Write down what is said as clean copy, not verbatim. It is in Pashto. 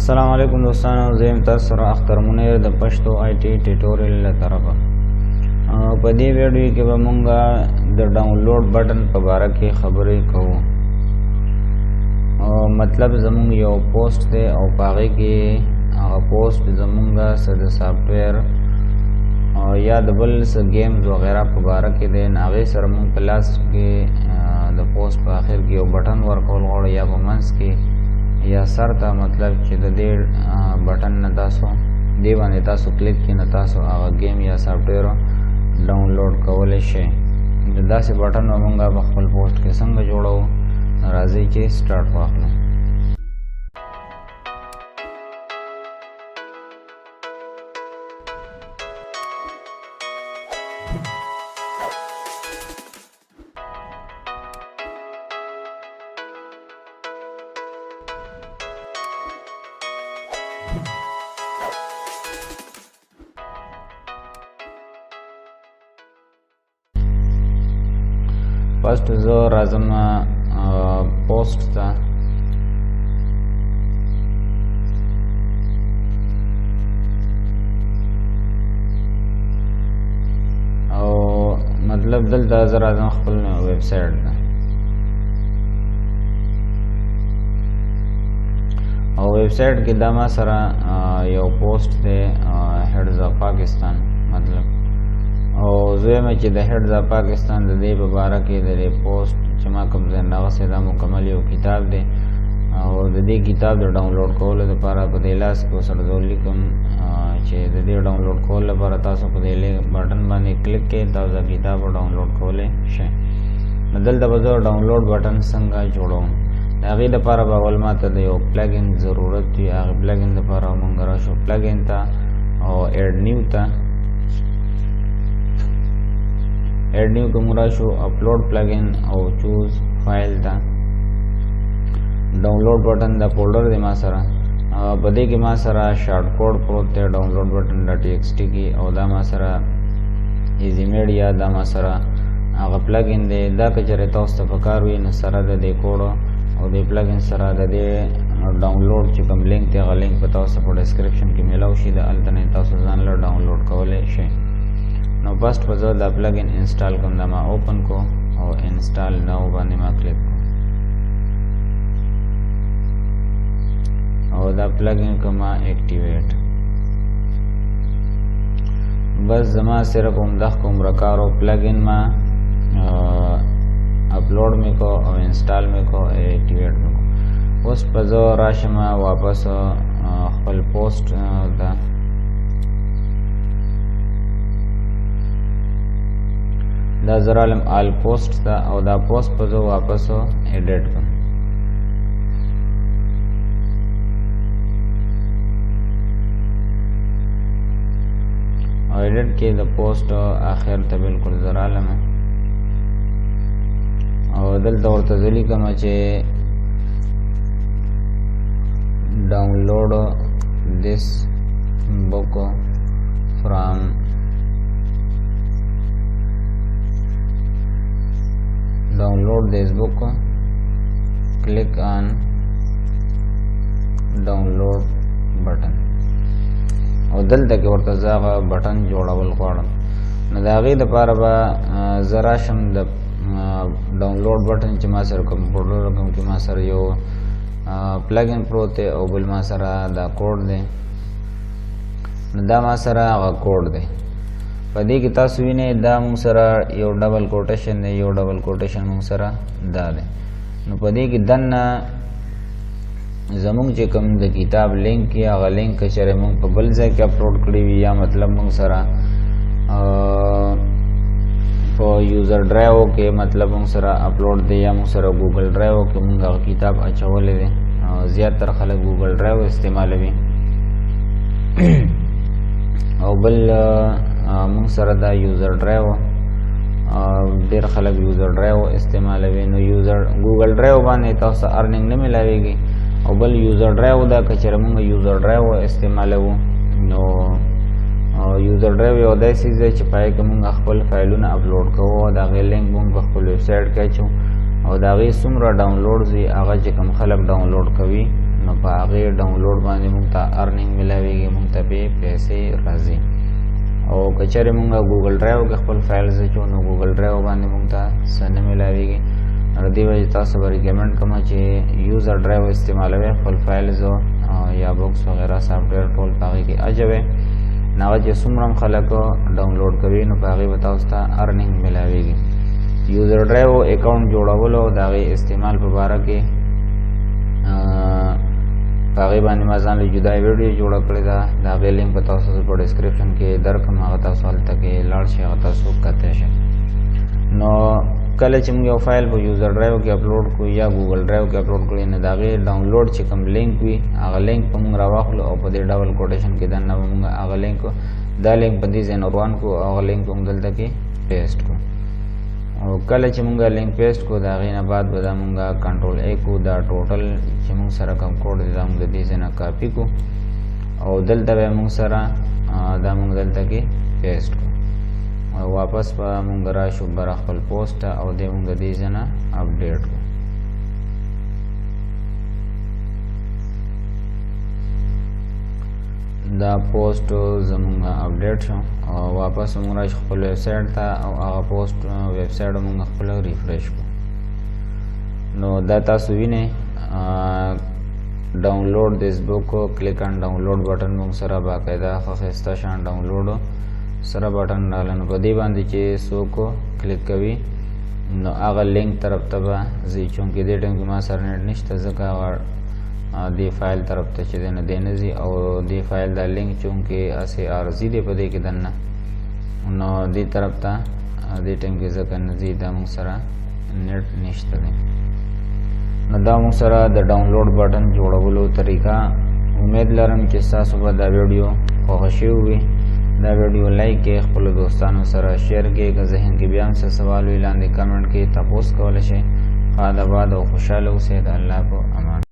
السلام علیکم دوستانو، زه تاسو سره اختر منیر د پشتو آی ټي ټیټوریال له طرفه. په دې ویډیو کې به مونږ د ډاونلوډ بټن په اړه کې خبرې کوو. مطلب زمونږ یو پوسټ دی او په هغه کې هغه پوسټ زمونږ د سافټویر یا د بل څه گیمز وغیرہ په اړه کې دی. هغه سره مونږ په لاس کې د پوسټ په اخر کې یو بټن ورکول غواړو یا په منځ کې یا سر ته، مطلب چې د دې بټن نه تاسو دی باندې تاسو کلیک کړئ نو تاسو هغه گیم یا سافټویر ډاونلوډ کولی شئ. د داسې بټن موږ په خپل پوسټ کې څنګه جوړو، راځئ چې سٹارټ واخلو. فرست زه راځم پوسټ ته. او مطلب دلته زه راځم خپل ویب سایټ ته او ویب سایټ کې دا ما سره یو پوسټ دی هیډز اف پاکستان. مطلب او زه مې چې د هیډز اف پاکستان د دې په اړه کې د پوسټ چې ما کوم ځای نه غوښته دا مکمل یو کتاب دی او د دې کتاب د ډاونلوډ کولو لپاره په دې لاس کې سره زه لیکم چې د دې ډاونلوډ کولو لپاره تاسو په دې بټن باندې کلیک کړئ، تاسو دا کتاب ډاونلوډ کولی شئ. دلته به زه ډاونلوډ بټن څنګه جوړوم، د هغې لپاره به اول ما ته د یو پلګین ضرورت وي. هغې پلګین لپاره مونږ راشو پلګین ته او ایډ نیو ته. ایډ نیو کې مونږ راشو اپلوډ پلګین او چوز فایل ته. ډاونلوډ بټن د فولډر دی ما سره، په دې کې ما سره شارټ کوډ پروت دی ډاونلوډ بټن ډاټ ټي ایکس ټي کې، او دا ما سره ایزی میډیا، دا ما سره هغه پلګین دی. دا که چېرې تاسو ته پکار وي نو سره د دې کوډ او د پلګین سره د دې ډاونلوډ چې کوم لینک دی هغه لینک به تاسو په ډسکرپشن کې میلاو شي، د هلته نه تاسو ځان له ډاونلوډ کولی شئ. نو فرست به زه دا پلګین انسټال کوم، دا ما اوپن کو او انسټال ناو باندې ما کلیک کو او دا پلګین کو ما اکټیویټ. بس زما صرف عمدہ کوم رکارو پلګین ما اپلوډ می کو او انسټال می کو اکټیویټ می کو. اوس په زه راشم واپس خپل پوسټ ته. دا زرالم آل پوسٹ تا او دا پوسٹ په زه واپس ایډیټ کوم. او ایډیټ کې د پوسٹ اخر ته بالکل زرالم او دلته ورته زه لیکم چې ډاونلوډ دیس بک فرام download this book, click on download button او دلته کې ورته زه هغه بټن جوړول غواړم. نو د هغې دپاره به زه راشم د ډاونلوډ بټن چې ما سره کمپیوټر کوم کې ما سره یو پلګین پروت دی او بل ما سره دا کوډ دی. نو دا ما سره هغه کوډ دی. په دې کې تاسو وینئ دا مونږ سره یو ډبل کوټیشن دی، یو ډبل کوټیشن مونږ سره دا دی. نو په دې کې دننه زمونږ چې کوم د کتاب لینک یا هغه لینک که چېرې مونږ په بل ځای کې اپلوډ کړی وي یا مطلب مونږ سره په یوزر ډرایو کې مطلب مونږ سره اپلوډ دی یا مونږ سره ګوګل ډرایو کې مونږ هغه کتاب اچولی دی. زیاتره خلک ګوګل ډرایو استعمالوي او بل مونږ سره دا یوزر ډرایو ډېر خلک یوزر ډرایو استعمالوي. نو یوزر ګوګل ډرایو باندې تاسو ارننګ نه میلاویږي او بل یوزر ډرایو دا که چېرې مونږ یوزر ډرایو استعمالوو نو یوزر ډرایو یو داسې ځای چې پای کې مونږ خپل فایلونه اپلوډ کوو او د هغې لینک مونږ په خپل ویب سایټ کې اچوو او د هغې څومره ډاونلوډز وي هغه چې کوم خلک ډاونلوډ کوي نو نو په هغې ډاونلوډ باندې مونږ ته ارننګ ملاویږي، مونږ ته پې پیسې راځي. او که چېرې مونږ ګوګل ډرایو کې خپل فایلز اچو نو ګوګل ډرایو باندې مونږ ته څه نه ملاویږي. نو د دې وجې تاسو به ریکمنډ کوم چې یوزر ډرایو استعمالوئ، خپل فایلز یا بوکس وغیرہ سافټویر ټول په هغې کې اچوئ. نو هغه چې څومره هم خلک ډاونلوډ کوي نو په هغې به تاسو ته ارننګ ملاویږي. یوزر ډرایو اکاونټ جوړولو او د هغې استعمال په باره کې په هغې باندې ما ځان له جدا ویډیو جوړه کړې ده، د هغې لینک به تاسو په ډسکرپشن کې درکړم، هغه تاسو هلته کې لاړ شئ، هغه تاسو کتلی شئ. نو کله چې موږ یو فایل په یوزر ډرایو کې اپلوډ کړو یا ګوګل ډرایو کې اپلوډ کړو نو د هغې ډاونلوډ چې کوم لینک وي هغه لینک به موږ راواخلو او په دې ډول کوټیشن کې دننه به موږ هغه لینک دا لینک په دې ځای نه روان کړو او هغه لینک به موږ دلته کې پیسټ کړو. او کله چې موږ لینک پیسټ کړو د هغې نه بعد به دا موږ کنټرول ای کړو، دا ټوټل چې موږ سره کوم کوډ دی دا موږ د دې ځای نه کاپي کړو او دلته به موږ سره دا موږ دلته کې پیسټ کړو. او واپس به موږ راشو بر خپل پوسټ او دې موږ د دې ځای نه اپډیټ کړو. دا پوسټ زمونږ اپډیټ شو او واپس موږ راشو خپل ویبسایټ ته او هغه پوسټ ویبسایټ موږ خپل ریفریش کړو. نو دا تاسو وینئ ډاونلوډ دیس بک کلیک آن ډاونلوډ بټن موږ سره باقاعده ښه ښایسته شان ډاونلوډ سره بټن راغلی. نو په دې باندې چې څوک کلیک کوي نو هغه لینک طرف ته به ځي، چونکې دې ټایم کې ما سره نیټ نشته ځکه هغه دې فایل طرف ته چې دی نه دی نه ځي او دې فایل دا لینک چونکې هسې عارضي دی په دې کې دننه نو دې طرف ته دې ټایم کې ځکه نه ځي، دا موږ سره نیټ نشته دی. نو دا موږ سره د ډاونلوډ بټن جوړولو طریقه. امید لرم چې ستاسو به دا ویډیو خوښه شوې وي. دا ویډیو لایک کړئ، خپلو دوستانو سره شیر کړئ، که ذهن کې بیا هم څه سوال وي لاندې کمنټ کې تپوس کولی شئ. ښاد آباد او خوشحاله اوسئ. د الله په